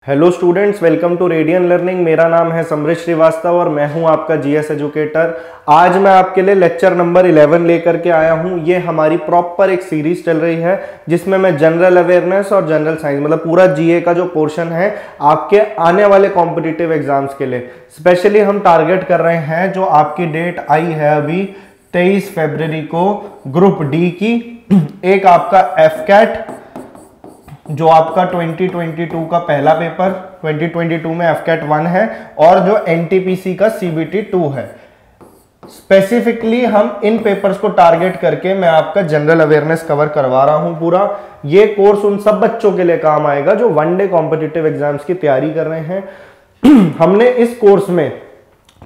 Hello students, welcome to Radian Learning. मेरा नाम है समृत श्रीवास्तव और मैं हूं आपका जीएस एजुकेटर। आज मैं आपके लिए लेक्चर नंबर 11 लेकर के आया हूं। ये हमारी प्रॉपर एक सीरीज चल रही है जिसमें मैं जनरल अवेयरनेस और जनरल साइंस मतलब पूरा जीए का जो पोर्शन है आपके आने वाले कॉम्पिटिटिव एग्जाम्स के लिए स्पेशली हम टारगेट कर रहे हैं। जो आपकी डेट आई है अभी 23 फरवरी को ग्रुप डी की, एक आपका एफकैट जो आपका 2022 का पहला पेपर 2022 में एफकैट 1 है और जो एनटीपीसी का सीबीटी 2 है। स्पेसिफिकली हम इन पेपर्स को टारगेट करके मैं आपका जनरल अवेयरनेस कवर करवा रहा हूं पूरा। ये कोर्स उन सब बच्चों के लिए काम आएगा जो वनडे कॉम्पिटिटिव एग्जाम्स की तैयारी कर रहे हैं। हमने इस कोर्स में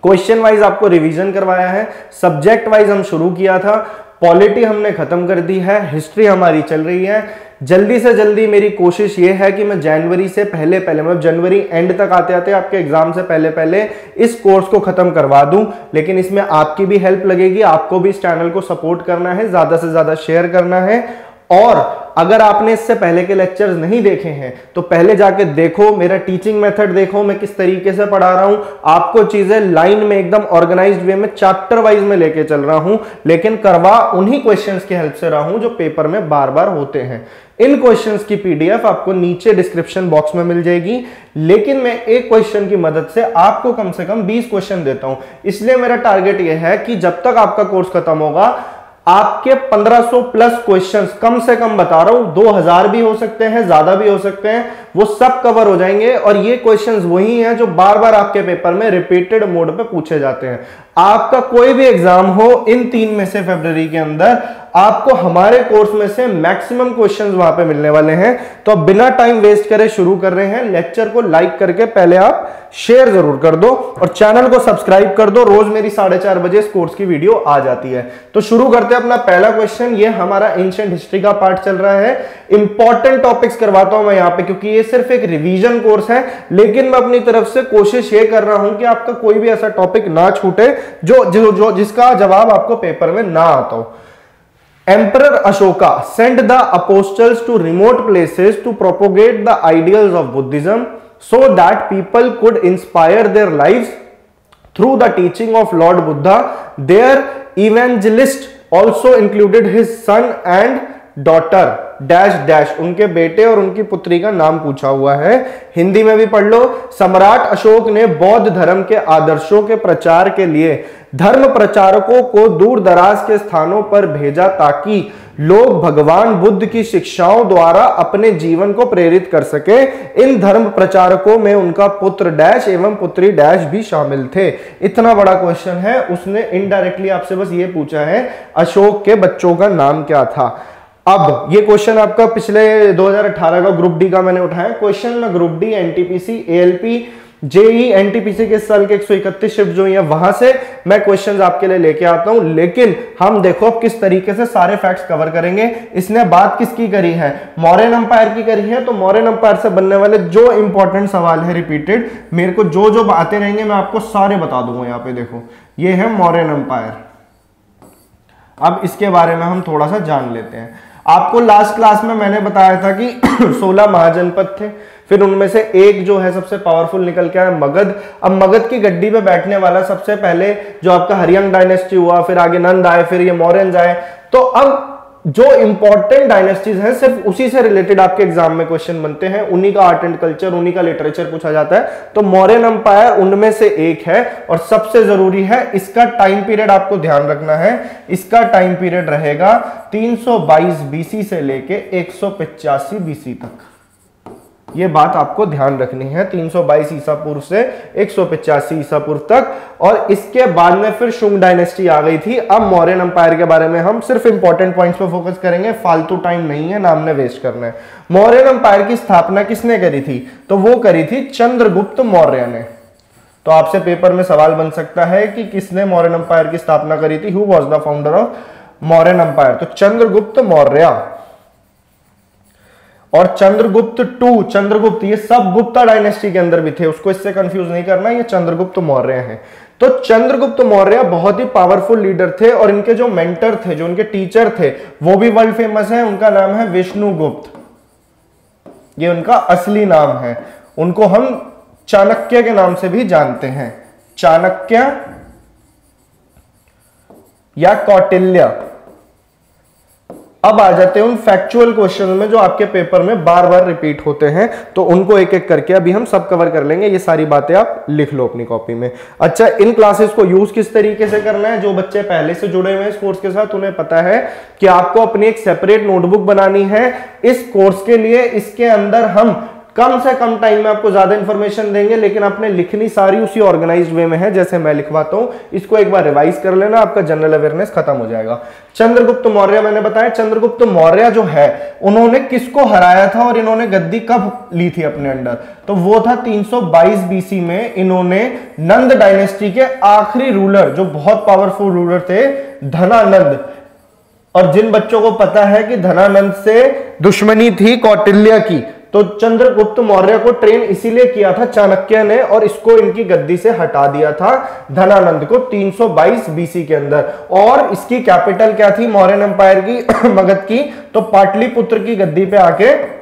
क्वेश्चन वाइज आपको रिवीजन करवाया है, सब्जेक्ट वाइज हम शुरू किया था, पॉलिटी हमने खत्म कर दी है, हिस्ट्री हमारी चल रही है। जल्दी से जल्दी मेरी कोशिश ये है कि मैं जनवरी से पहले मतलब जनवरी एंड तक आते आते आपके एग्जाम से पहले इस कोर्स को खत्म करवा दूं। लेकिन इसमें आपकी भी हेल्प लगेगी, आपको भी इस चैनल को सपोर्ट करना है, ज्यादा से ज्यादा शेयर करना है। और अगर आपने इससे पहले के लेक्चर्स नहीं देखे हैं तो पहले जाके देखो, मेरा टीचिंग मेथड देखो, मैं किस तरीके से पढ़ा रहा हूं। आपको चीजें लाइन में एकदम ऑर्गेनाइज्ड वे में चैप्टर वाइज में लेके चल रहा हूं, लेकिन करवा उन्हीं क्वेश्चंस की हेल्प से रहा हूं जो पेपर में बार बार होते हैं। इन क्वेश्चंस की पीडीएफ आपको नीचे डिस्क्रिप्शन बॉक्स में मिल जाएगी, लेकिन मैं एक क्वेश्चन की मदद से आपको कम से कम 20 क्वेश्चन देता हूं। इसलिए मेरा टारगेट यह है कि जब तक आपका कोर्स खत्म होगा आपके 1500 प्लस क्वेश्चंस कम से कम बता रहा हूं, 2000 भी हो सकते हैं, ज्यादा भी हो सकते हैं, वो सब कवर हो जाएंगे। और ये क्वेश्चंस वही हैं जो बार बार आपके पेपर में रिपीटेड मोड पे पूछे जाते हैं। आपका कोई भी एग्जाम हो इन 3 में से फरवरी के अंदर आपको हमारे कोर्स में से मैक्सिमम क्वेश्चंस वहां पे मिलने वाले हैं। तो अब बिना टाइम वेस्ट करे शुरू कर रहे हैं। लेक्चर को लाइक करके पहले आप शेयर जरूर कर दो और चैनल को सब्सक्राइब कर दो। रोज मेरी 4:30 बजे इस कोर्स की वीडियो आ जाती है। तो शुरू करते हैं अपना पहला क्वेश्चन। ये हमारा एंशिएंट हिस्ट्री का पार्ट चल रहा है। इंपॉर्टेंट टॉपिक्स करवाता हूं मैं यहाँ पे क्योंकि ये सिर्फ एक रिवीजन कोर्स है, लेकिन मैं अपनी तरफ से कोशिश ये कर रहा हूं कि आपका कोई भी ऐसा टॉपिक ना छूटे जिसका जवाब आपको पेपर में ना आता हो। Emperor Ashoka sent the apostles to remote places to propagate the ideals of Buddhism so that people could inspire their lives through the teaching of Lord Buddha. Their evangelist also included his son and daughter dash dash, उनके बेटे और उनकी पुत्री का नाम पूछा हुआ है। हिंदी में भी पढ़ लो। सम्राट अशोक ने बौद्ध धर्म के आदर्शों के प्रचार के लिए धर्म प्रचारकों को दूर दराज के स्थानों पर भेजा ताकि लोग भगवान बुद्ध की शिक्षाओं द्वारा अपने जीवन को प्रेरित कर सके। इन धर्म प्रचारकों में उनका पुत्र डैश एवं पुत्री डैश भी शामिल थे। इतना बड़ा क्वेश्चन है, उसने इनडायरेक्टली आपसे बस ये पूछा है अशोक के बच्चों का नाम क्या था। अब ये क्वेश्चन आपका पिछले 2018 का ग्रुप डी का मैंने उठाया क्वेश्चन में। Group D, NTPC, ALP, JE, NTPC के साल के 131 शिफ्ट जो है वहां से मैं क्वेश्चंस आपके लिए लेके आता हूं। लेकिन हम देखो अब किस तरीके से सारे फैक्ट्स कवर करेंगे। इसने बात किसकी करी है? मौर्यन अंपायर की करी है। तो मौर्यन अंपायर से बनने वाले जो इंपॉर्टेंट सवाल है रिपीटेड, मेरे को जो आते रहेंगे मैं आपको सारे बता दूंगा। यहाँ पे देखो, ये है मौर्यन अंपायर। अब इसके बारे में हम थोड़ा सा जान लेते हैं। आपको लास्ट क्लास में मैंने बताया था कि 16 महाजनपद थे, फिर उनमें से एक जो है सबसे पावरफुल निकल के आया मगध। अब मगध की गद्दी पे बैठने वाला सबसे पहले जो आपका हरियंग डायनेस्टी हुआ, फिर आगे नंद आए, फिर ये मौर्यन आए। तो अब जो इंपॉर्टेंट डायनेस्टीज हैं सिर्फ उसी से रिलेटेड आपके एग्जाम में क्वेश्चन बनते हैं, उन्हीं का आर्ट एंड कल्चर, उन्हीं का लिटरेचर पूछा जाता है। तो मौर्यन अंपायर उनमें से एक है और सबसे जरूरी है इसका टाइम पीरियड आपको ध्यान रखना है। इसका टाइम पीरियड रहेगा 322 बीसी से लेके 185 बीसी तक। ये बात आपको ध्यान रखनी है, 322 ईसा पूर्व से 185 ईसा पूर्व तक। और इसके बाद में फिर शुंग डायनेस्टी आ गई थी। अब मौर्यन अंपायर के बारे में हम सिर्फ इंपॉर्टेंट पॉइंट्स पे फोकस करेंगे, फालतू टाइम नहीं है, नाम ने वेस्ट करना है। मौर्यन अंपायर की स्थापना किसने करी थी? तो वो करी थी चंद्रगुप्त मौर्य ने। तो आपसे पेपर में सवाल बन सकता है कि किसने मौर्यन अंपायर की स्थापना करी थी? Who was the founder of Mauryan umpire? तो चंद्रगुप्त मौर्य। और चंद्रगुप्त टू, चंद्रगुप्त, ये सब गुप्ता डायनेस्टी के अंदर भी थे, उसको इससे कंफ्यूज नहीं करना, ये चंद्रगुप्त मौर्य हैं। तो चंद्रगुप्त मौर्य बहुत ही पावरफुल लीडर थे और इनके जो मेंटर थे, जो उनके टीचर थे, वो भी वर्ल्ड फेमस है। उनका नाम है विष्णुगुप्त, ये उनका असली नाम है। उनको हम चाणक्य के नाम से भी जानते हैं, चाणक्य या कौटिल्य। अब आ जाते हैं उन फैक्चुअल क्वेश्चन में जो आपके पेपर में बार बार रिपीट होते हैं, तो उनको एक एक करके अभी हम सब कवर कर लेंगे। ये सारी बातें आप लिख लो अपनी कॉपी में। अच्छा, इन क्लासेस को यूज किस तरीके से करना है, जो बच्चे पहले से जुड़े हुए हैं इस कोर्स के साथ उन्हें पता है कि आपको अपनी एक सेपरेट नोटबुक बनानी है इस कोर्स के लिए। इसके अंदर हम कम से कम टाइम में आपको ज्यादा इंफॉर्मेशन देंगे, लेकिन आपने लिखनी सारी उसी ऑर्गेनाइज्ड वे में है जैसे मैं लिखवाता हूं। इसको एक बार रिवाइज कर लेना, आपका जनरल अवेयरनेस खत्म हो जाएगा। चंद्रगुप्त मौर्य, मैंने बताया चंद्रगुप्त मौर्य जो है उन्होंने किसको हराया था और इन्होंने गद्दी कब ली थी अपने अंडर, तो वो था 322 बीसी में। इन्होंने नंद डायनेस्टी के आखिरी रूलर, जो बहुत पावरफुल रूलर थे, धनानंद, और जिन बच्चों को पता है कि धनानंद से दुश्मनी थी कौटिल्य की, तो चंद्रगुप्त मौर्य को ट्रेन इसीलिए किया था चाणक्य ने, और इसको इनकी गद्दी से हटा दिया था धनानंद को 322 बीसी के अंदर। और इसकी कैपिटल क्या थी मौर्यन एम्पायर की, मगध की, तो पाटलिपुत्र की गद्दी पे आके,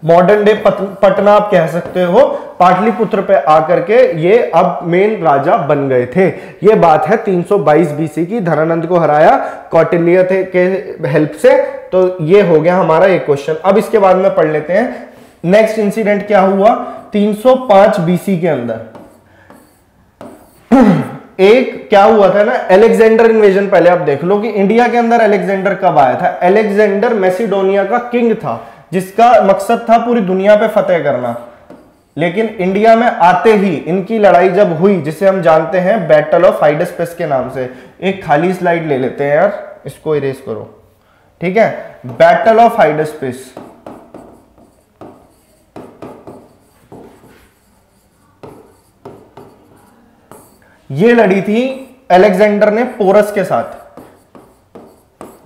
मॉडर्न डे पटना आप कह सकते हो, पाटलिपुत्र पे आकर के ये अब मेन राजा बन गए थे। ये बात है 322 बीसी की, धनानंद को हराया कौटिल्य थे के हेल्प से। तो ये हो गया हमारा एक क्वेश्चन। अब इसके बाद में पढ़ लेते हैं नेक्स्ट इंसिडेंट क्या हुआ 305 बीसी के अंदर। एक क्या हुआ था ना, अलेक्जेंडर इन्वेजन। पहले आप देख लो कि इंडिया के अंदर अलेक्जेंडर कब आया था। अलेक्जेंडर मैसिडोनिया का किंग था, जिसका मकसद था पूरी दुनिया पे फतेह करना। लेकिन इंडिया में आते ही इनकी लड़ाई जब हुई, जिसे हम जानते हैं बैटल ऑफ हाइडेस्पेस के नाम से। एक खाली स्लाइड ले लेते हैं यार, इसको इरेज करो, ठीक है। बैटल ऑफ हाइडेस्पेस, ये लड़ी थी अलेक्जेंडर ने पोरस के साथ।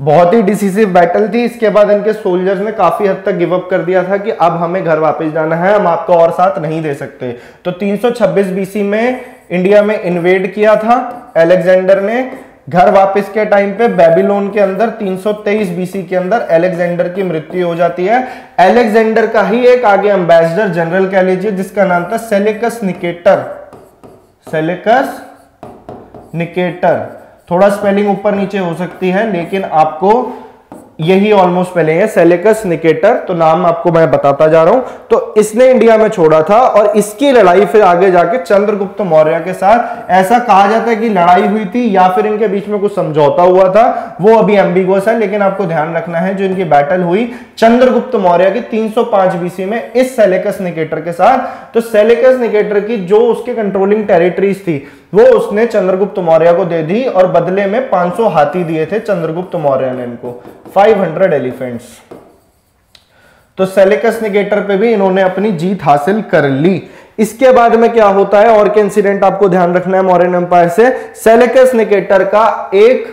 बहुत ही डिसिसिव बैटल थी। इसके बाद इनके सोल्जर्स ने काफी हद तक गिव अप कर दिया था कि अब हमें घर वापस जाना है, हम आपको और साथ नहीं दे सकते। तो 326 बीसी में इंडिया में इन्वेड किया था अलेक्जेंडर ने। घर वापस के टाइम पे बेबीलोन के अंदर 323 बीसी के अंदर अलेक्जेंडर की मृत्यु हो जाती है। अलेक्जेंडर का ही एक आगे एम्बेसडर जनरल कह लीजिए, जिसका नाम था सेलेकस निकेटर। सेलेकस निकेटर, थोड़ा स्पेलिंग ऊपर नीचे हो सकती है, लेकिन आपको यही ऑलमोस्ट स्पेलिंग है, सेलेकस निकेटर। तो नाम आपको मैं बताता जा रहा हूं। तो इसने इंडिया में छोड़ा था, और इसकी लड़ाई फिर आगे जाके चंद्रगुप्त मौर्य के साथ, ऐसा कहा जाता है कि लड़ाई हुई थी या फिर इनके बीच में कुछ समझौता हुआ था, वो अभी एम्बिगुअस है। लेकिन आपको ध्यान रखना है जो इनकी बैटल हुई चंद्रगुप्त मौर्य की 305 बीसी में इस सेलेकस निकेटर के साथ। तो सेलेकस निकेटर की जो उसके कंट्रोलिंग टेरिटरीज थी वो उसने चंद्रगुप्त मौर्य को दे दी, और बदले में 500 हाथी दिए थे चंद्रगुप्त मौर्य ने इनको, 500 एलिफेंट्स। तो सेलेकस निकेटर पे भी इन्होंने अपनी जीत हासिल कर ली। इसके बाद में क्या होता है, और के इंसिडेंट आपको ध्यान रखना है मौर्यन एम्पायर से। सेलेकस निकेटर का एक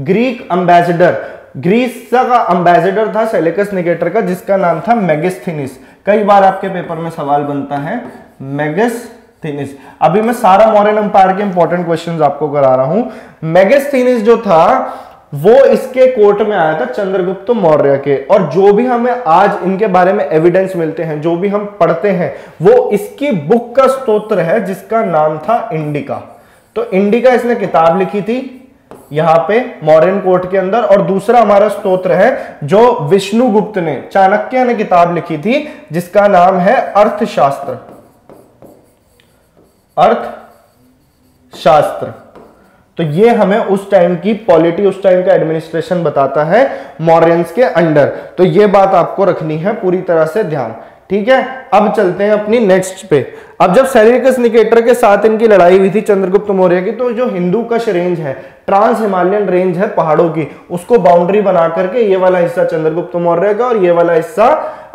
ग्रीक एम्बेसडर, ग्रीस का एम्बेसडर था सेलेकस निकेटर का, जिसका नाम था मेगास्थनीस। कई बार आपके पेपर में सवाल बनता है मेगास्थनीस। अभी मैं सारा मौर्यन एम्पायर के इंपॉर्टेंट क्वेश्चंस आपको करा रहा हूं। मेगास्थनीस जो था वो इसके कोर्ट में आया था चंद्रगुप्त मौर्य के, और जो भी हमें आज इनके बारे में एविडेंस मिलते हैं, जो भी हम पढ़ते हैं, वो इसकी बुक का स्तोत्र है जिसका नाम था इंडिका। तो इंडिका इसने किताब लिखी थी यहां पे मौर्यन कोर्ट के अंदर। और दूसरा हमारा स्तोत्र है जो विष्णुगुप्त ने, चाणक्य ने किताब लिखी थी, जिसका नाम है अर्थशास्त्र। अर्थशास्त्र। तो ये हमें उस टाइम की पॉलिटी, उस टाइम का एडमिनिस्ट्रेशन बताता है मौर्यंस के अंडर। तो ये बात आपको रखनी है पूरी तरह से ध्यान, ठीक है। अब चलते हैं अपनी नेक्स्ट पे। अब जब सेलेकस निकेटर के साथ इनकी लड़ाई हुई थी चंद्रगुप्त मौर्य की, तो जो हिंदू कश रेंज है, ट्रांस हिमालयन रेंज है पहाड़ों की, उसको बाउंड्री बना करके ये वाला हिस्सा चंद्रगुप्त मौर्य का और ये वाला हिस्सा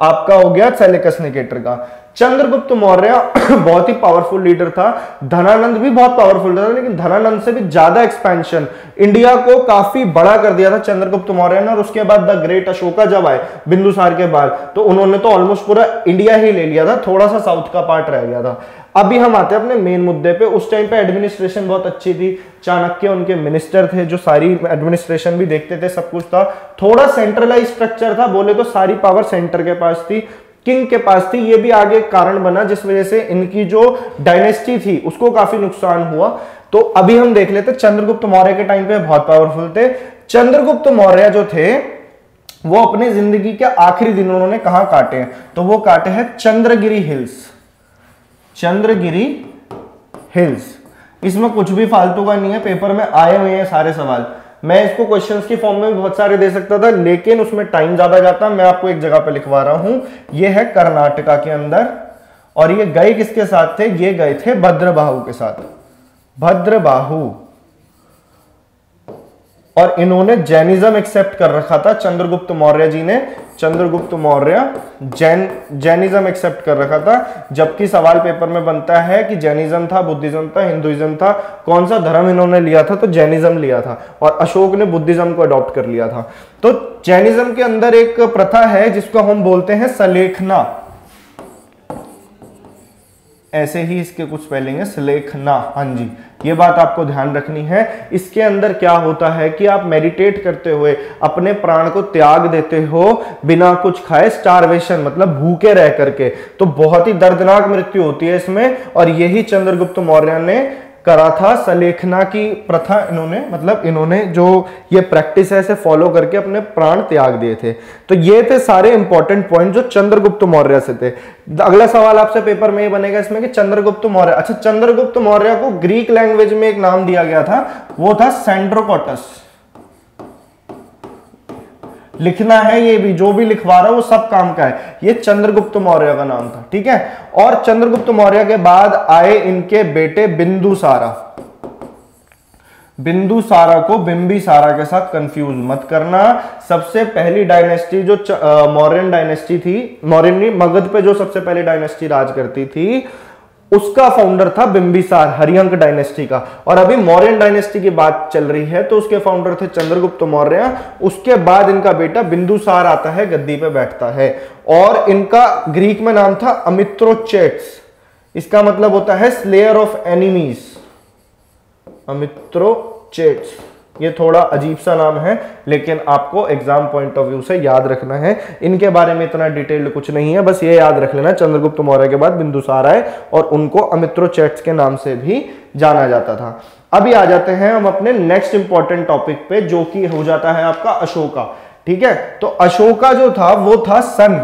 आपका हो गया सेलेकस निकेटर का। चंद्रगुप्त मौर्य बहुत ही पावरफुल लीडर था। धनानंद भी बहुत पावरफुल था, लेकिन धनानंद से भी ज्यादा एक्सपेंशन, इंडिया को काफी बड़ा कर दिया था चंद्रगुप्त मौर्य ने। और उसके बाद द ग्रेट अशोका जब आए बिंदुसार के बाद, तो उन्होंने तो ऑलमोस्ट पूरा इंडिया ही ले लिया था, थोड़ा सा साउथ का पार्ट रह गया था। अभी हम आते हैं अपने मेन मुद्दे पे। उस टाइम पे एडमिनिस्ट्रेशन बहुत अच्छी थी, चाणक्य उनके मिनिस्टर थे जो सारी एडमिनिस्ट्रेशन भी देखते थे, सब कुछ था। थोड़ा सेंट्रलाइज स्ट्रक्चर था, बोले तो सारी पावर सेंटर के पास थी। किंग के पास थी। ये भी आगे कारण बना जिस वजह से इनकी जो डायनेस्टी थी उसको काफी नुकसान हुआ। तो अभी हम देख लेते, चंद्रगुप्त मौर्य के टाइम पे बहुत पावरफुल थे। चंद्रगुप्त मौर्य जो थे वो अपने जिंदगी के आखिरी दिन उन्होंने कहां काटे हैं, तो वो काटे हैं चंद्रगिरी हिल्स। चंद्रगिरी हिल्स, इसमें कुछ भी फालतू का नहीं है, पेपर में आए हुए हैं सारे सवाल। मैं इसको क्वेश्चंस की फॉर्म में भी बहुत सारे दे सकता था, लेकिन उसमें टाइम ज्यादा जाता। मैं आपको एक जगह पे लिखवा रहा हूं, ये है कर्नाटका के अंदर, और ये गए किसके साथ थे, ये गए थे भद्रबाहु के साथ, भद्रबाहु। और इन्होंने जैनिज्म एक्सेप्ट कर रखा था, चंद्रगुप्त मौर्य जी ने, चंद्रगुप्त मौर्य जैनिज्म एक्सेप्ट कर रखा था। जबकि सवाल पेपर में बनता है कि जैनिज्म था, बुद्धिज्म था, हिंदुइज्म था, कौन सा धर्म इन्होंने लिया था, तो जैनिज्म लिया था, और अशोक ने बुद्धिज्म को अडॉप्ट कर लिया था। तो जैनिज्म के अंदर एक प्रथा है जिसको हम बोलते हैं सलेखना, ऐसे ही इसके कुछ स्पेलिंग है, सलेखना। हाँ जी, ये बात आपको ध्यान रखनी है। इसके अंदर क्या होता है कि आप मेडिटेट करते हुए अपने प्राण को त्याग देते हो बिना कुछ खाए, स्टारवेशन मतलब भूखे रह करके, तो बहुत ही दर्दनाक मृत्यु होती है इसमें। और यही चंद्रगुप्त मौर्य ने करा था, सलेखना की प्रथा इन्होंने, मतलब इन्होंने जो ये प्रैक्टिस है इसे फॉलो करके अपने प्राण त्याग दिए थे। तो ये थे सारे इंपॉर्टेंट पॉइंट जो चंद्रगुप्त मौर्य से थे। अगला सवाल आपसे पेपर में ये बनेगा इसमें कि चंद्रगुप्त मौर्य, अच्छा चंद्रगुप्त मौर्य को ग्रीक लैंग्वेज में एक नाम दिया गया था, वो था सेंड्रोकोटस। लिखना है, ये भी जो भी लिखवा रहा हूं वो सब काम का है। ये चंद्रगुप्त मौर्य का नाम था, ठीक है। और चंद्रगुप्त मौर्य के बाद आए इनके बेटे बिंदुसारा। बिंदुसारा को बिंबिसारा के साथ कंफ्यूज मत करना। सबसे पहली डायनेस्टी जो मौर्यन डायनेस्टी थी, मौर्यन नहीं, मगध पे जो सबसे पहली डायनेस्टी राज करती थी उसका फाउंडर था बिंबिसार, हरियंक डायनेस्टी का। और अभी मौर्यन डायनेस्टी की बात चल रही है तो उसके फाउंडर थे चंद्रगुप्त मौर्य। उसके बाद इनका बेटा बिंदुसार आता है, गद्दी पे बैठता है, और इनका ग्रीक में नाम था अमित्रोचेट्स। इसका मतलब होता है स्लेयर ऑफ एनिमीज, अमित्रोचेट्स। ये थोड़ा अजीब सा नाम है, लेकिन आपको एग्जाम पॉइंट ऑफ व्यू से याद रखना है। इनके बारे में इतना डिटेल्ड कुछ नहीं है, बस ये याद रख लेना चंद्रगुप्त मौर्य के बाद बिंदुसार आए और उनको अमित्रोचेट्स के नाम से भी जाना जाता था। अभी आ जाते हैं हम अपने नेक्स्ट इंपॉर्टेंट टॉपिक पे, जो कि हो जाता है आपका अशोका, ठीक है। तो अशोका जो था वो था सन,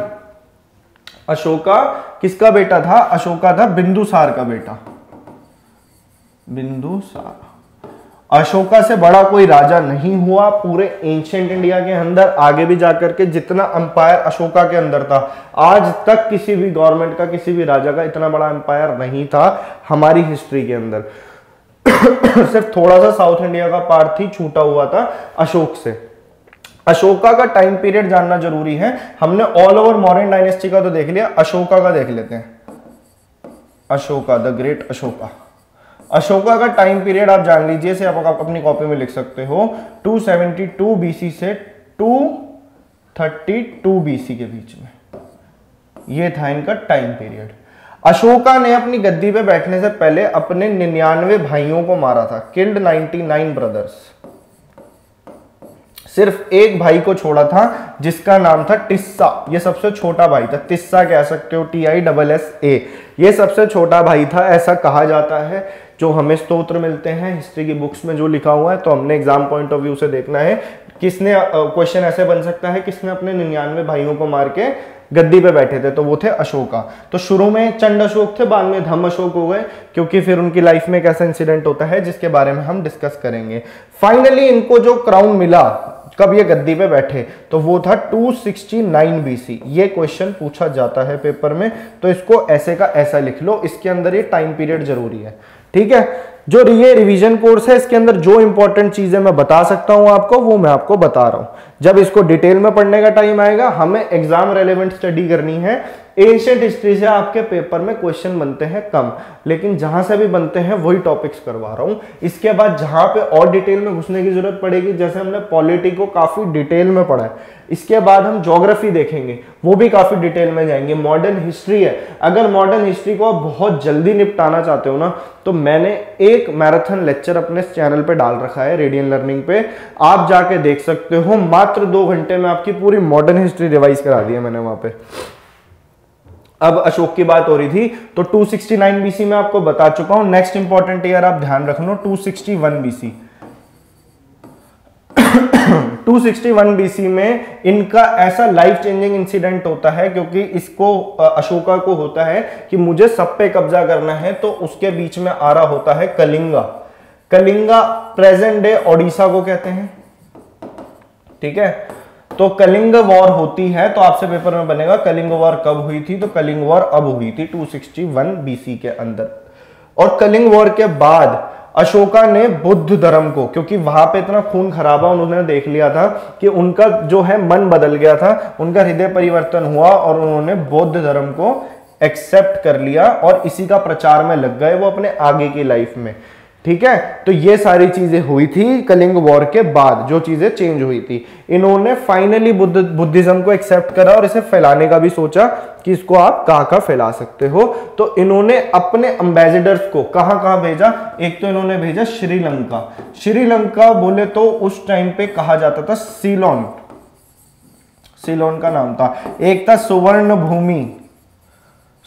अशोका किसका बेटा था, अशोका था बिंदुसार का बेटा, बिंदुसार। अशोका से बड़ा कोई राजा नहीं हुआ पूरे एंशिएंट इंडिया के अंदर। आगे भी जाकर के जितना अंपायर अशोका के अंदर था, आज तक किसी भी गवर्नमेंट का, किसी भी राजा का इतना बड़ा अंपायर नहीं था हमारी हिस्ट्री के अंदर। सिर्फ थोड़ा सा साउथ इंडिया का पार्ट ही छूटा हुआ था अशोक से। अशोका का टाइम पीरियड जानना जरूरी है। हमने ऑल ओवर मॉडर्न डायनेस्टी का तो देख लिया, अशोका का देख लेते हैं। Ashoka, the great Ashoka. अशोका का टाइम पीरियड आप जान लीजिए, इसे आप अपनी कॉपी में लिख सकते हो, 272 बीसी से 232 बीसी के बीच में, ये था इनका टाइम पीरियड। अशोका ने अपनी गद्दी पे बैठने से पहले अपने 99 भाइयों को मारा था, किल्ड 99 ब्रदर्स। सिर्फ एक भाई को छोड़ा था जिसका नाम था टिस्सा, ये सबसे छोटा भाई था, तिस्सा कह सकते हो, TISSA। ये सबसे छोटा भाई था, ऐसा कहा जाता है। जो हमें स्तोत्र मिलते हैं हिस्ट्री की बुक्स में जो लिखा हुआ है, तो हमने एग्जाम पॉइंट ऑफ व्यू से देखना है किसने, क्वेश्चन ऐसे बन सकता है किसने अपने 99 भाइयों को मार के गद्दी पे बैठे थे, तो वो थे अशोका। तो शुरू में चंड अशोक थे, बाद में धम्म अशोक हो गए, क्योंकि फिर उनकी लाइफ में एक ऐसा इंसिडेंट होता है जिसके बारे में हम डिस्कस करेंगे। फाइनली इनको जो क्राउन मिला, कब ये गद्दी पे बैठे, तो वो था 269 बीसी। ये क्वेश्चन पूछा जाता है पेपर में, तो इसको ऐसे का ऐसा लिख लो, इसके अंदर ये टाइम पीरियड जरूरी है, ठीक है। जो ये रिवीजन कोर्स है, इसके अंदर जो इंपॉर्टेंट चीजें मैं बता सकता हूं आपको, वो मैं आपको बता रहा हूं। जब इसको डिटेल में पढ़ने का टाइम आएगा, हमें एग्जाम रेलेवेंट स्टडी करनी है। एंशिएंट हिस्ट्री से आपके पेपर में क्वेश्चन बनते हैं कम, लेकिन जहां से भी बनते हैं वही टॉपिक्स करवा रहा हूं। इसके बाद जहां पे और डिटेल में घुसने की जरूरत पड़ेगी, जैसे हमने पॉलिटी को काफी डिटेल में पढ़ा है, इसके बाद हम ज्योग्राफी देखेंगे, वो भी काफी डिटेल में जाएंगे। मॉडर्न हिस्ट्री है, अगर मॉडर्न हिस्ट्री को आप बहुत जल्दी निपटाना चाहते हो ना, तो मैंने एक मैराथन लेक्चर अपने चैनल पे डाल रखा है रेडियन लर्निंग पे, आप जाके देख सकते हो। मात्र 2 घंटे में आपकी पूरी मॉडर्न हिस्ट्री रिवाइज करा दी है मैंने वहां पे। अब अशोक की बात हो रही थी, तो 269 बीसी में आपको बता चुका हूं। नेक्स्ट इंपॉर्टेंट ईयर आप ध्यान रखना 261 बीसी। 261 बीसी में इनका ऐसा लाइफ चेंजिंग इंसिडेंट होता है, क्योंकि इसको अशोका को होता है कि मुझे सब पे कब्जा करना है, तो उसके बीच में आ रहा होता है कलिंगा। कलिंगा प्रेजेंट डे ओडिशा को कहते हैं, ठीक है। तो कलिंग वॉर होती है, तो आपसे पेपर में बनेगा कलिंग वॉर कब हुई थी, तो कलिंग वॉर अब हुई थी 261 बीसी के अंदर। और कलिंग वॉर के बाद अशोका ने बुद्ध धर्म को, क्योंकि वहां पे इतना खून खराबा उन्होंने देख लिया था कि उनका जो है मन बदल गया था, उनका हृदय परिवर्तन हुआ और उन्होंने बौद्ध धर्म को एक्सेप्ट कर लिया और इसी का प्रचार में लग गए वो अपने आगे की लाइफ में, ठीक है। तो ये सारी चीजें हुई थी कलिंग वॉर के बाद, जो चीजें चेंज हुई थी। इन्होंने फाइनली बुद्धिज्म को एक्सेप्ट करा और इसे फैलाने का भी सोचा कि इसको आप कहां फैला सकते हो। तो इन्होंने अपने एम्बेसडर्स को कहां भेजा, एक तो इन्होंने भेजा श्रीलंका। श्रीलंका बोले तो उस टाइम पे कहा जाता था सीलोन, सीलोन का नाम था। एक था स्वर्ण भूमि,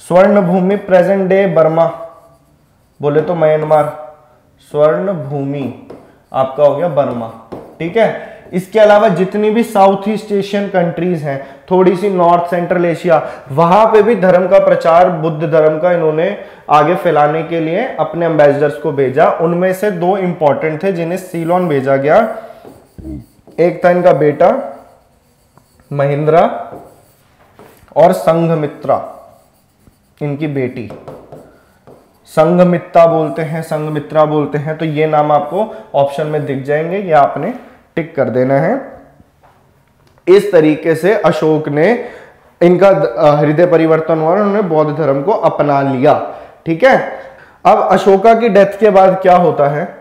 स्वर्ण भूमि प्रेजेंट डे बर्मा, बोले तो म्यांमार। स्वर्ण भूमि आपका हो गया बर्मा, ठीक है। इसके अलावा जितनी भी साउथ ईस्ट एशियन कंट्रीज हैं, थोड़ी सी नॉर्थ सेंट्रल एशिया, वहां पे भी धर्म का प्रचार, बुद्ध धर्म का इन्होंने आगे फैलाने के लिए अपने एम्बेसडर्स को भेजा। उनमें से दो इंपॉर्टेंट थे जिन्हें सीलोन भेजा गया। एक था इनका बेटा महिंद्रा और संघमित्रा, इनकी बेटी। संघमित्रा बोलते हैं, संघमित्रा बोलते हैं। तो ये नाम आपको ऑप्शन में दिख जाएंगे, ये आपने टिक कर देना है। इस तरीके से अशोक ने, इनका हृदय परिवर्तन हुआ और उन्होंने बौद्ध धर्म को अपना लिया, ठीक है। अब अशोका की डेथ के बाद क्या होता है,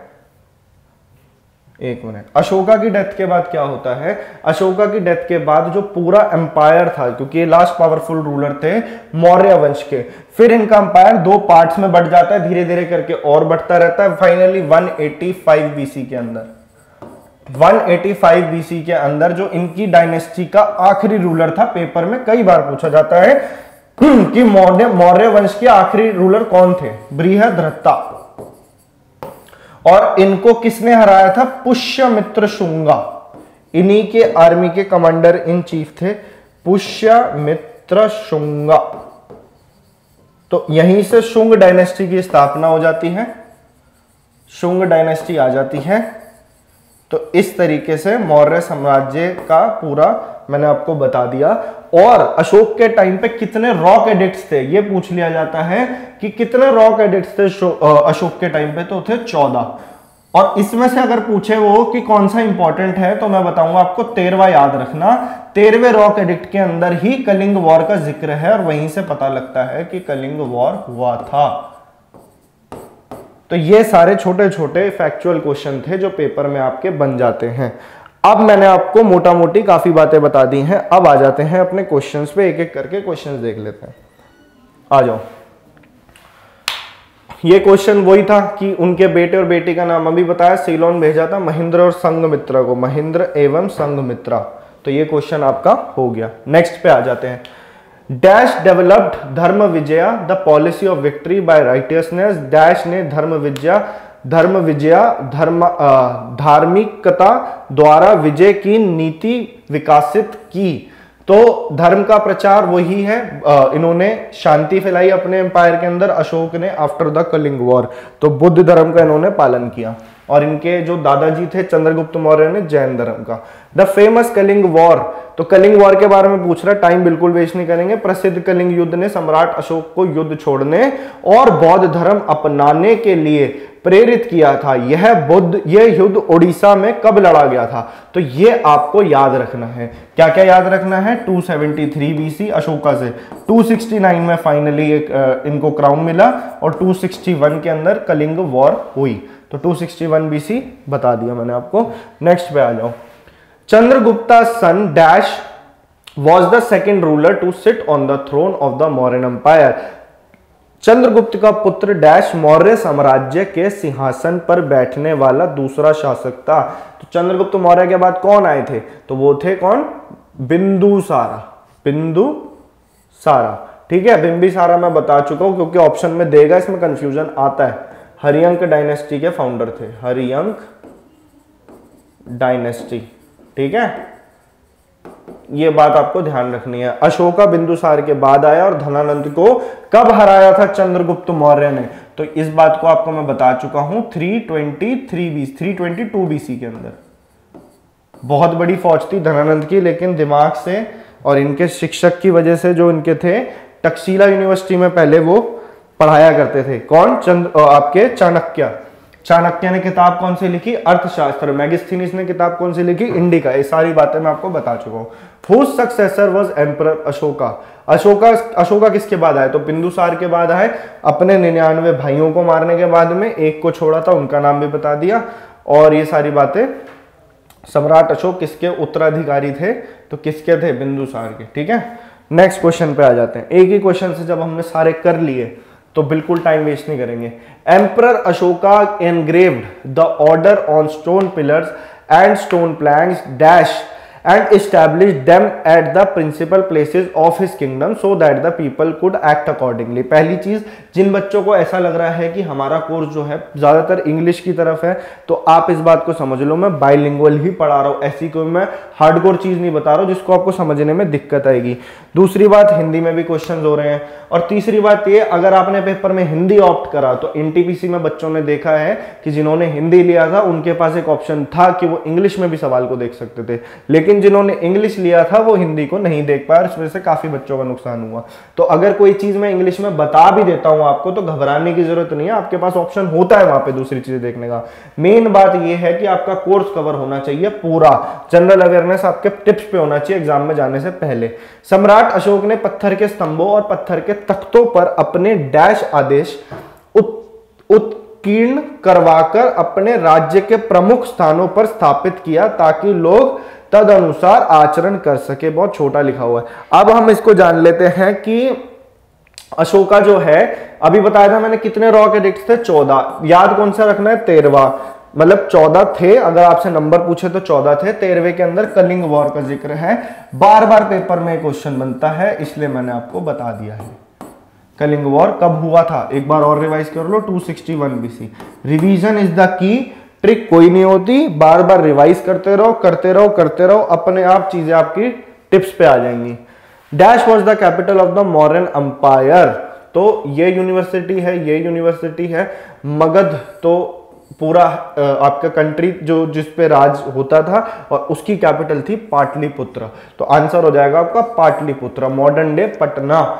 एक मिनट, अशोका की डेथ के बाद क्या होता है। अशोका की डेथ के बाद जो पूरा एम्पायर था, क्योंकि ये लास्ट पावरफुल रूलर थे मौर्य वंश के, फिर इनका एम्पायर दो पार्ट्स में बढ़ जाता है, धीरे धीरे करके और बढ़ता रहता है। फाइनली 185 बीसी के अंदर, 185 बीसी के अंदर जो इनकी डायनेस्टी का आखिरी रूलर था, पेपर में कई बार पूछा जाता है कि मौर्य वंश के आखिरी रूलर कौन थे, बृहद्रथा। और इनको किसने हराया था, पुष्यमित्र शुंगा। इन्हीं के आर्मी के कमांडर इन चीफ थे पुष्यमित्र शुंगा। तो यहीं से शुंग डायनेस्टी की स्थापना हो जाती है, शुंग डायनेस्टी आ जाती है। तो इस तरीके से मौर्य साम्राज्य का पूरा मैंने आपको बता दिया। और अशोक के टाइम पे कितने रॉक एडिक्ट्स थे, ये पूछ लिया जाता है कि कितने रॉक एडिक्ट्स थे अशोक के टाइम पे, तो थे 14। और इसमें से अगर पूछे वो कि कौन सा इंपॉर्टेंट है, तो मैं बताऊंगा आपको 13वां याद रखना। 13वें रॉक एडिक्ट के अंदर ही कलिंग वॉर का जिक्र है और वहीं से पता लगता है कि कलिंग वॉर हुआ था। तो ये सारे छोटे छोटे फैक्चुअल क्वेश्चन थे जो पेपर में आपके बन जाते हैं। अब मैंने आपको मोटा मोटी काफी बातें बता दी हैं। अब आ जाते हैं अपने क्वेश्चंस पे, एक एक करके क्वेश्चंस देख लेते हैं। आ जाओ। ये क्वेश्चन वही था कि उनके बेटे और बेटी का नाम अभी बताया, सीलोन भेजा था महेंद्र और संघमित्रा को, महेंद्र एवं संघमित्रा। तो ये क्वेश्चन आपका हो गया। नेक्स्ट पे आ जाते हैं। Dash developed dharma vijaya the policy of victory by righteousness. Dash ने धार्मिकता द्वारा विजय की नीति विकसित की। तो धर्म का प्रचार वही है, इन्होंने शांति फैलाई अपने एम्पायर के अंदर अशोक ने आफ्टर द कलिंग वॉर। तो बुद्ध धर्म का इन्होंने पालन किया और इनके जो दादाजी थे चंद्रगुप्त मौर्य ने जैन धर्म का। द फेमस कलिंग वॉर, तो कलिंग वॉर के बारे में पूछ रहा है, टाइम बिल्कुल वेस्ट नहीं करेंगे। प्रसिद्ध कलिंग युद्ध ने सम्राट अशोक को युद्ध छोड़ने और बौद्ध धर्म अपनाने के लिए प्रेरित किया था। यह युद्ध ओडिशा में कब लड़ा गया था, तो ये आपको याद रखना है। क्या क्या याद रखना है, 273 बीसी अशोका से 269 में फाइनली इनको क्राउन मिला और 261 के अंदर कलिंग वॉर हुई। तो 261 बीसी बता दिया मैंने आपको। नेक्स्ट पे आ जाओ। Chandragupta son dash was the second ruler to sit on the throne of the Mauryan empire. Chandragupta का पुत्र डैश मौर्य साम्राज्य के सिंहासन पर बैठने वाला दूसरा शासक था। तो चंद्रगुप्त मौर्य के बाद कौन आए थे, तो वो थे कौन, बिंदुसारा। बिंदुसारा, ठीक है, बिंबिसारा मैं बता चुका हूं क्योंकि ऑप्शन में देगा, इसमें कंफ्यूजन आता है। हरियंक डायनेस्टी के फाउंडर थे, हरियंक डायनेस्टी, ठीक है, ये बात आपको ध्यान रखनी है। अशोका बिंदुसार के बाद आया और धनानंद को कब हराया था चंद्रगुप्त मौर्य ने, तो इस बात को आपको मैं बता चुका हूं 322 BC के अंदर। बहुत बड़ी फौज थी धनानंद की, लेकिन दिमाग से और इनके शिक्षक की वजह से, जो इनके थे तक्षशिला यूनिवर्सिटी में पहले वो पढ़ाया करते थे, कौन, आपके चाणक्य। चाणक्य ने किताब कौन सी लिखी, अर्थशास्त्र। मैगस्थीनिस ने किताब कौन सी लिखी, इंडिका। ये सारी बातें मैं आपको बता चुका हूं। Whose successor was Emperor Ashoka. Ashoka किसके बाद आए, तो बिंदुसार के बाद आए। अपने 99 भाइयों को मारने के बाद में एक को छोड़ा था, उनका नाम भी बता दिया। और ये सारी बातें, सम्राट अशोक किसके उत्तराधिकारी थे, तो किसके थे, बिंदुसार के, ठीक है। नेक्स्ट क्वेश्चन पे आ जाते हैं। एक ही क्वेश्चन से जब हमने सारे कर लिए तो बिल्कुल टाइम वेस्ट नहीं करेंगे। Emperor Ashoka engraved the order on stone pillars and stone planks dash and established them at the principal places of his kingdom so that the people could act accordingly। पहली चीज, जिन बच्चों को ऐसा लग रहा है कि हमारा कोर्स जो है ज्यादातर इंग्लिश की तरफ है, तो आप इस बात को समझ लो मैं बाइलिंगुअल ही पढ़ा रहा हूं, ऐसी कोई मैं हार्डकोर चीज नहीं बता रहा हूं जिसको आपको समझने में दिक्कत आएगी। दूसरी बात, हिंदी में भी क्वेश्चन हो रहे हैं। और तीसरी बात ये, अगर आपने पेपर में हिंदी ऑप्ट करा तो एनटीपीसी में बच्चों ने देखा है कि जिन्होंने हिंदी लिया था उनके पास एक ऑप्शन था कि वो इंग्लिश में भी सवाल को देख सकते थे, लेकिन जिन्होंने इंग्लिश लिया था वो हिंदी को नहीं देख पाया, इस वजह से काफी बच्चों का नुकसान हुआ। तो अगर कोई चीज मैं इंग्लिश में बता भी देता हूं आपको तो घबराने की जरूरत नहीं है, आपके पास ऑप्शन होता है वहां पे दूसरी चीजें देखने का। मेन बात ये है कि आपका कोर्स कवर होना चाहिए पूरा, जनरल अवेयरनेस आपके टिप्स पे होना चाहिए एग्जाम में जाने से पहले। सम्राट अशोक ने पत्थर के स्तंभों और पत्थर के तख्तों पर अपने डैश आदेश उत्कीर्ण करवाकर अपने राज्य के प्रमुख स्थानों पर स्थापित किया ताकि लोग तद अनुसार आचरण कर सके। बहुत छोटा लिखा हुआ है। अब हम इसको जान लेते हैं कि अशोका जो है, अभी बताया था मैंने कितने रॉक एडिक्ट्स थे, 14। याद कौन सा रखना है, 13वां, मतलब 14 थे। अगर आपसे नंबर पूछे तो 14 थे। 13वें के अंदर कलिंग वॉर का जिक्र है, बार बार पेपर में क्वेश्चन बनता है, इसलिए मैंने आपको बता दिया है। कलिंग वॉर कब हुआ था, एक बार और रिवाइज कर लो, 261 BC। Revision is the key, trick कोई नहीं होती, बार बार रिवाइज करते रहो करते रहो करते रहो, अपने आप चीजें आपकी टिप्स पे आ जाएंगी। Dash was the capital of the Mauryan umpire, तो ये यूनिवर्सिटी है, ये यूनिवर्सिटी है। मगध तो पूरा आपका कंट्री जो जिस पे राज होता था, और उसकी कैपिटल थी पाटलिपुत्र। तो आंसर हो जाएगा आपका Pataliputra, modern day Patna.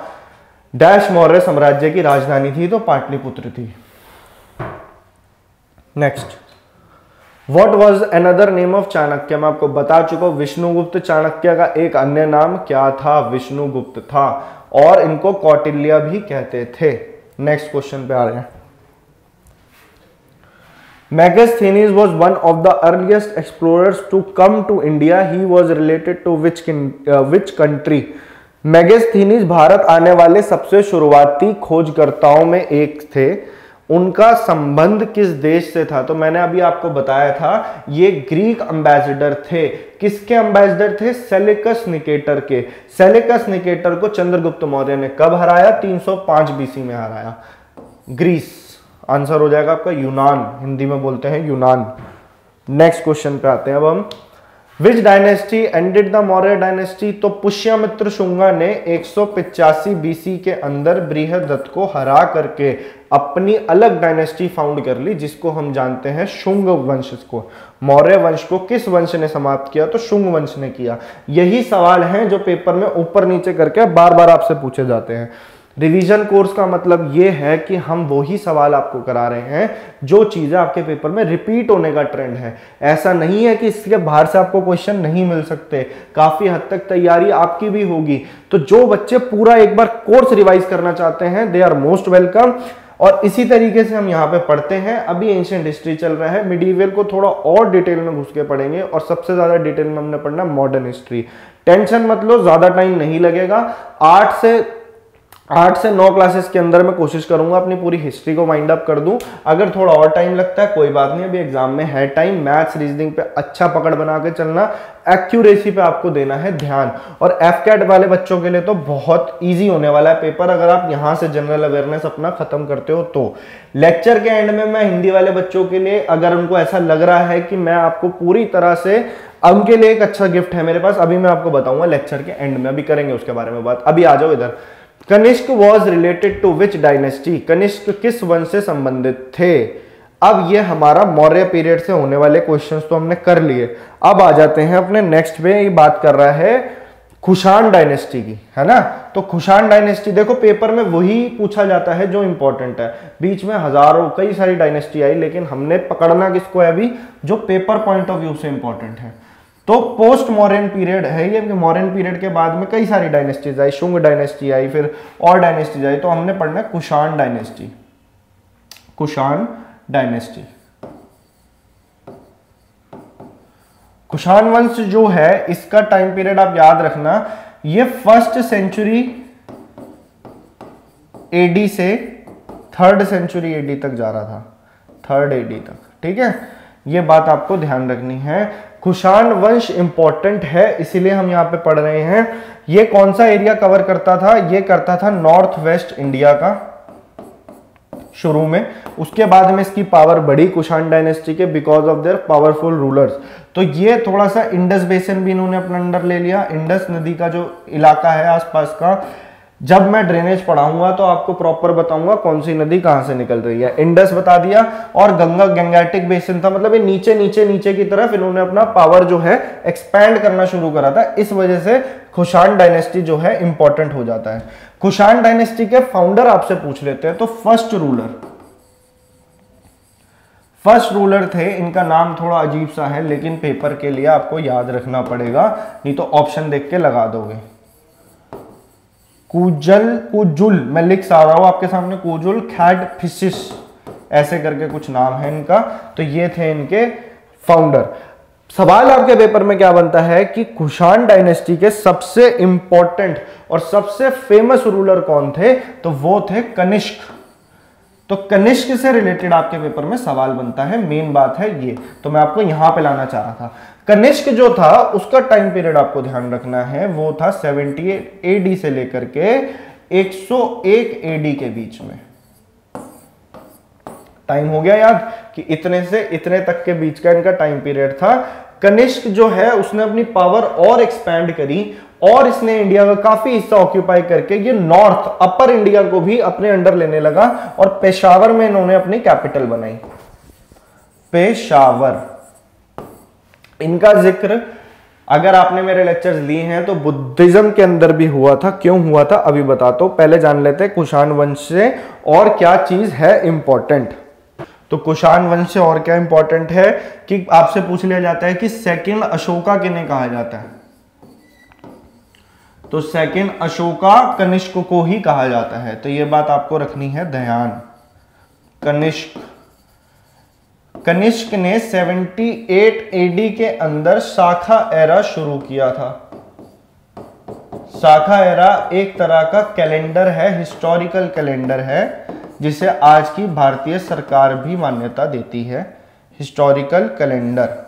Dash Maurya साम्राज्य की राजधानी थी, तो पाटलिपुत्र थी। Next, what was another name of Chanakya, मैं आपको बता चुका हूं विष्णुगुप्त। चाणक्य का एक अन्य नाम क्या था, विष्णुगुप्त था, और इनको कौटिल्य भी कहते थे। नेक्स्ट क्वेश्चन पे आ रहे हैं। Megasthenes was one of the earliest explorers to come to India. He was related to which country? Megasthenes Bharat आने वाले सबसे शुरुआती खोजकर्ताओं में एक थे। उनका संबंध किस देश से था, तो मैंने अभी आपको बताया था ये ग्रीक एम्बेसडर थे। किसके एम्बेसडर थे, सेलिकस निकेटर के। सेलिकस निकेटर को चंद्रगुप्त मौर्य ने कब हराया, 305 BC में हराया। ग्रीस आंसर हो जाएगा आपका, यूनान, हिंदी में बोलते हैं यूनान। नेक्स्ट क्वेश्चन पे आते हैं अब हम। विच dynasty ended the Maurya dynasty, तो पुष्यमित्र शुंगा ने 185 BC के अंदर बृहदत्त को हरा करके अपनी अलग डायनेस्टी फाउंड कर ली, जिसको हम जानते हैं शुंग वंश को। मौर्य वंश को किस वंश ने समाप्त किया, तो शुंग वंश ने किया। यही सवाल हैं जो पेपर में ऊपर नीचे करके बार बार आपसे पूछे जाते हैं। रिवीजन कोर्स का मतलब ये है कि हम वही सवाल आपको करा रहे हैं जो चीजें आपके पेपर में रिपीट होने का ट्रेंड है। ऐसा नहीं है कि इसके बाहर से आपको क्वेश्चन नहीं मिल सकते, काफी हद तक तैयारी आपकी भी होगी। तो जो बच्चे पूरा एक बार कोर्स रिवाइज करना चाहते हैं, दे आर मोस्ट वेलकम। और इसी तरीके से हम यहाँ पे पढ़ते हैं। अभी एंशिएंट हिस्ट्री चल रहा है, मिडीवियल को थोड़ा और डिटेल में घुस के पढ़ेंगे, और सबसे ज्यादा डिटेल में हमने पढ़ना मॉडर्न हिस्ट्री। टेंशन मत लो, ज्यादा टाइम नहीं लगेगा। 8 से 8 से 9 क्लासेस के अंदर मैं कोशिश करूंगा अपनी पूरी हिस्ट्री को वाइंड अप कर दूं। अगर थोड़ा और टाइम लगता है कोई बात नहीं, अभी एग्जाम में है टाइम। मैथ्स रीजनिंग पे अच्छा पकड़ बना के चलना, एक्यूरेसी पे आपको देना है ध्यान। और एफकैट वाले बच्चों के लिए तो बहुत इजी होने वाला है पेपर, अगर आप यहां से जनरल अवेयरनेस अपना खत्म करते हो तो। लेक्चर के एंड में मैं हिंदी वाले बच्चों के लिए, अगर उनको ऐसा लग रहा है कि मैं आपको पूरी तरह से, उनके लिए एक अच्छा गिफ्ट है मेरे पास, अभी मैं आपको बताऊंगा लेक्चर के एंड में, अभी करेंगे उसके बारे में बात। अभी आ जाओ इधर। Kanishka was related to which dynasty, Kanishka किस वंश से संबंधित थे। अब ये हमारा मौर्य पीरियड से होने वाले क्वेश्चंस तो हमने कर लिए। अब आ जाते हैं अपने नेक्स्ट पे, ये बात कर रहा है कुषाण डायनेस्टी की, है ना। तो कुषाण डायनेस्टी देखो पेपर में वही पूछा जाता है जो इंपॉर्टेंट है। बीच में हजारों कई सारी डायनेस्टी आई, लेकिन हमने पकड़ना किसको है अभी, जो पेपर पॉइंट ऑफ व्यू से इंपॉर्टेंट है। तो पोस्ट मॉडर्न पीरियड है ये, मॉडर्न पीरियड के बाद में कई सारी डायनेस्टीज आई, शुंग डायनेस्टी आई, फिर और डायनेस्टीज आई। तो हमने पढ़ना है कुषाण डायनेस्टी, कुषाण डायनेस्टी। कुषाण वंश जो है इसका टाइम पीरियड आप याद रखना, ये 1st सेंचुरी एडी से 3rd सेंचुरी एडी तक जा रहा था, 3rd एडी तक, ठीक है। ये बात आपको ध्यान रखनी है। कुषाण वंश इंपॉर्टेंट है इसीलिए हम यहां पे पढ़ रहे हैं। ये कौन सा एरिया कवर करता था, ये करता था नॉर्थ वेस्ट इंडिया का शुरू में। उसके बाद में इसकी पावर बढ़ी कुषाण डायनेस्टी के, because of their powerful rulers. तो ये थोड़ा सा इंडस बेसिन भी इन्होंने अपने अंडर ले लिया। इंडस नदी का जो इलाका है आसपास का, जब मैं ड्रेनेज पढ़ाऊंगा तो आपको प्रॉपर बताऊंगा कौन सी नदी कहां से निकल रही है। इंडस बता दिया, और गंगा गंगैटिक बेसिन था, मतलब ये नीचे नीचे नीचे की तरफ इन्होंने अपना पावर जो है एक्सपैंड करना शुरू करा था। इस वजह से कुषाण डायनेस्टी जो है इंपॉर्टेंट हो जाता है। कुषाण डायनेस्टी के फाउंडर आपसे पूछ लेते हैं, तो फर्स्ट रूलर थे, इनका नाम थोड़ा अजीब सा है लेकिन पेपर के लिए आपको याद रखना पड़ेगा, नहीं तो ऑप्शन देख के लगा दोगे। कुजुल, मैं लिख सा रहा हूं आपके सामने, कुजुल खैडफिसिस ऐसे करके कुछ नाम है इनका। तो ये थे इनके फाउंडर। सवाल आपके पेपर में क्या बनता है कि कुषाण डायनेस्टी के सबसे इंपॉर्टेंट और सबसे फेमस रूलर कौन थे, तो वो थे कनिष्क। तो कनिष्क से रिलेटेड आपके पेपर में सवाल बनता है, मेन बात है ये। तो मैं आपको यहां पे लाना चाह रहा था। कनिष्क जो था उसका टाइम पीरियड आपको ध्यान रखना है, वो था 78 एडी से लेकर के 101 एडी के बीच में। टाइम हो गया याद कि इतने से इतने तक के बीच का इनका टाइम पीरियड था। कनिष्क जो है उसने अपनी पावर और एक्सपैंड करी, और इसने इंडिया का काफी हिस्सा ऑक्यूपाई करके ये नॉर्थ अपर इंडिया को भी अपने अंडर लेने लगा, और पेशावर में इन्होंने अपनी कैपिटल बनाई, पेशावर। इनका जिक्र अगर आपने मेरे लेक्चर्स लिए हैं तो बुद्धिज्म के अंदर भी हुआ था। क्यों हुआ था अभी बताता हूं, पहले जान लेते हैं कुषाण वंश से और क्या चीज है इंपॉर्टेंट। तो कुषाण वंश से और क्या इंपॉर्टेंट है कि आपसे पूछ लिया जाता है कि सेकंड अशोका किन्हें कहा जाता है, तो सेकंड अशोका कनिष्क को ही कहा जाता है। तो यह बात आपको रखनी है ध्यान। कनिष्क ने 78 एडी के अंदर शाखा एरा शुरू किया था। शाखा एरा एक तरह का कैलेंडर है, हिस्टोरिकल कैलेंडर है, जिसे आज की भारतीय सरकार भी मान्यता देती है, हिस्टोरिकल कैलेंडर।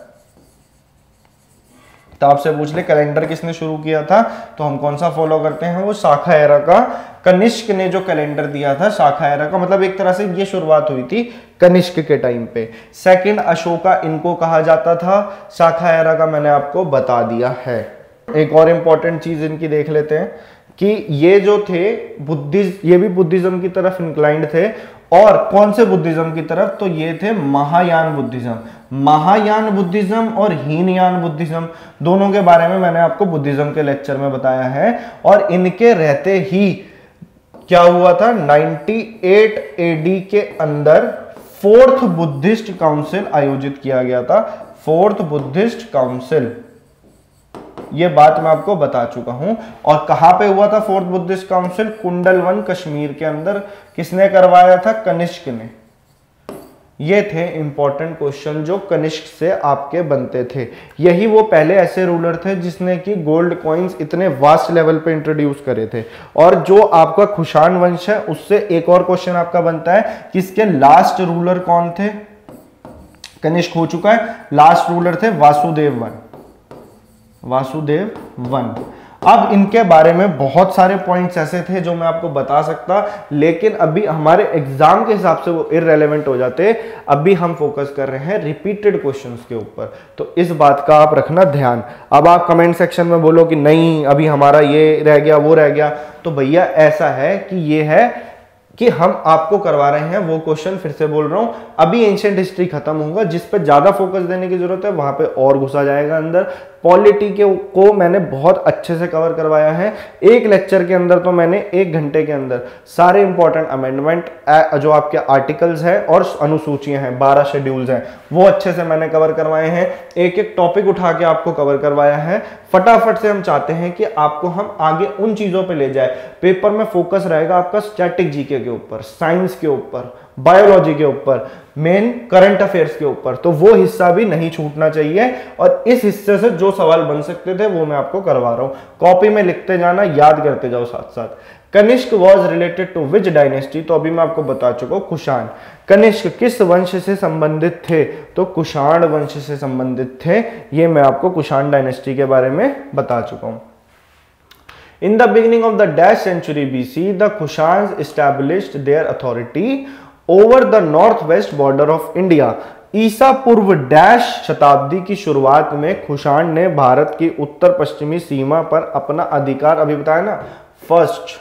तो आपसे पूछ ले कैलेंडर किसने शुरू किया था, तो हम कौन सा फॉलो करते हैं, वो शाखा एरा का। कनिष्क ने जो कैलेंडर दिया था शाखा एरा का, मतलब एक तरह से ये शुरुआत हुई थी कनिष्क के टाइम पे। सेकंड अशोका इनको कहा जाता था, शाखा एरा का मैंने आपको बता दिया है। एक और इंपॉर्टेंट चीज इनकी देख लेते हैं कि ये जो थे ये भी बुद्धिज्म की तरफ इंक्लाइंड थे। और कौन से बुद्धिज्म की तरफ, तो ये थे महायान बुद्धिज्म। महायान बुद्धिज्म और हीनयान बुद्धिज्म दोनों के बारे में मैंने आपको बुद्धिज्म के लेक्चर में बताया है। और इनके रहते ही क्या हुआ था, 98 एडी के अंदर 4th बुद्धिस्ट काउंसिल आयोजित किया गया था। 4th बुद्धिस्ट काउंसिल, ये बात मैं आपको बता चुका हूं। और कहां पे हुआ था 4th Buddhist council, Kundalvan Kashmir के अंदर। किसने करवाया था, कनिष्क ने। ये थे इंपॉर्टेंट क्वेश्चन जो कनिष्क से आपके बनते थे। यही वो पहले ऐसे रूलर थे जिसने कि गोल्ड कॉइन्स इतने वास्ट लेवल पे इंट्रोड्यूस करे थे। और जो आपका कुषाण वंश है उससे एक और क्वेश्चन आपका बनता है कि इसके लास्ट रूलर कौन थे। कनिष्क हो चुका है, लास्ट रूलर थे वासुदेव वन। अब इनके बारे में बहुत सारे पॉइंट्स ऐसे थे जो मैं आपको बता सकता, लेकिन अभी हमारे एग्जाम के हिसाब से वो इररेलेवेंट हो जाते। अभी हम फोकस कर रहे हैं रिपीटेड क्वेश्चंस के ऊपर, तो इस बात का आप रखना ध्यान। अब आप कमेंट सेक्शन में बोलो कि नहीं अभी हमारा ये रह गया वो रह गया, तो भैया ऐसा है कि ये है कि हम आपको करवा रहे हैं वो क्वेश्चन। फिर से बोल रहा हूं, अभी एंशिएंट हिस्ट्री खत्म होगा, जिस पे ज्यादा फोकस देने की जरूरत है वहां पे और घुसा जाएगा अंदर। पॉलिटी को मैंने बहुत अच्छे से कवर करवाया है। एक लेक्चर के अंदर तो मैंने 1 घंटे के अंदर सारे इंपॉर्टेंट अमेंडमेंट जो आपके आर्टिकल्स हैं और अनुसूचियां हैं, 12 शेड्यूल्स हैं, वो अच्छे से मैंने कवर करवाए हैं। एक एक टॉपिक उठा के आपको कवर करवाया है। फटाफट से हम चाहते हैं कि आपको हम आगे उन चीजों पे ले जाए। पेपर में फोकस रहेगा आपका स्टैटिक जीके के ऊपर, साइंस के ऊपर, बायोलॉजी के ऊपर, मेन करंट अफेयर्स के ऊपर, तो वो हिस्सा भी नहीं छूटना चाहिए। और इस हिस्से से जो सवाल बन सकते थे वो मैं आपको करवा रहा हूं। कॉपी में लिखते जाना, याद करते जाओ साथ साथ। Kanishka was related to which dynasty, तो अभी मैं आपको बता चुका हूं कुषाण। कनिष्क किस वंश से संबंधित थे, तो कुषाण वंश से संबंधित थे। ये मैं आपको कुषाण डायनेस्टी के बारे में बता चुका हूं। In the beginning of the dash century BC, the Kushans established their authority over the northwest border of India. ईसा पूर्व डैश शताब्दी की शुरुआत में कुषाण ने भारत की उत्तर पश्चिमी सीमा पर अपना अधिकार, अभी बताया ना फर्स्ट,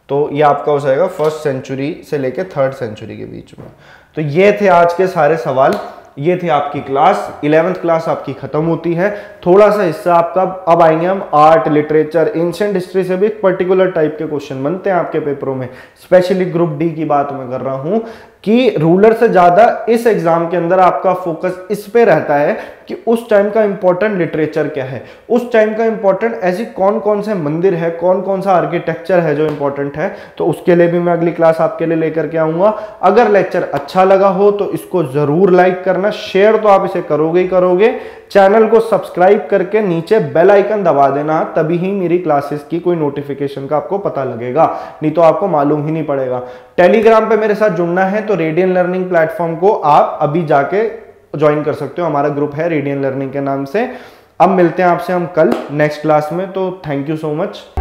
तो ये आपका हो जाएगा 1st सेंचुरी से लेके 3rd सेंचुरी के बीच में। तो ये थे आज के सारे सवाल, ये थी आपकी क्लास। 11th क्लास आपकी खत्म होती है। थोड़ा सा हिस्सा आपका अब आएंगे हम आर्ट, लिटरेचर, एंशिएंट हिस्ट्री से भी एक पर्टिकुलर टाइप के क्वेश्चन बनते हैं आपके पेपरों में। स्पेशली ग्रुप डी की बात मैं कर रहा हूं कि रूलर से ज्यादा इस एग्जाम के अंदर आपका फोकस इस पे रहता है कि उस टाइम का इंपॉर्टेंट लिटरेचर क्या है, उस टाइम का इंपॉर्टेंट ऐसी कौन कौन से मंदिर है, कौन कौन सा आर्किटेक्चर है जो इंपॉर्टेंट है। तो उसके लिए भी मैं अगली क्लास आपके लिए लेकर के आऊंगा। अगर लेक्चर अच्छा लगा हो तो इसको जरूर लाइक करना, शेयर तो आप इसे करोगे ही करोगे। चैनल को सब्सक्राइब करके नीचे बेल आइकन दबा देना, तभी ही मेरी क्लासेस की कोई नोटिफिकेशन का आपको पता लगेगा, नहीं तो आपको मालूम ही नहीं पड़ेगा। टेलीग्राम पे मेरे साथ जुड़ना है तो रेडियन लर्निंग प्लेटफॉर्म को आप अभी जाके ज्वाइन कर सकते हो। हमारा ग्रुप है रेडियन लर्निंग के नाम से। अब मिलते हैं आपसे हम कल नेक्स्ट क्लास में, तो थैंक यू सो मच।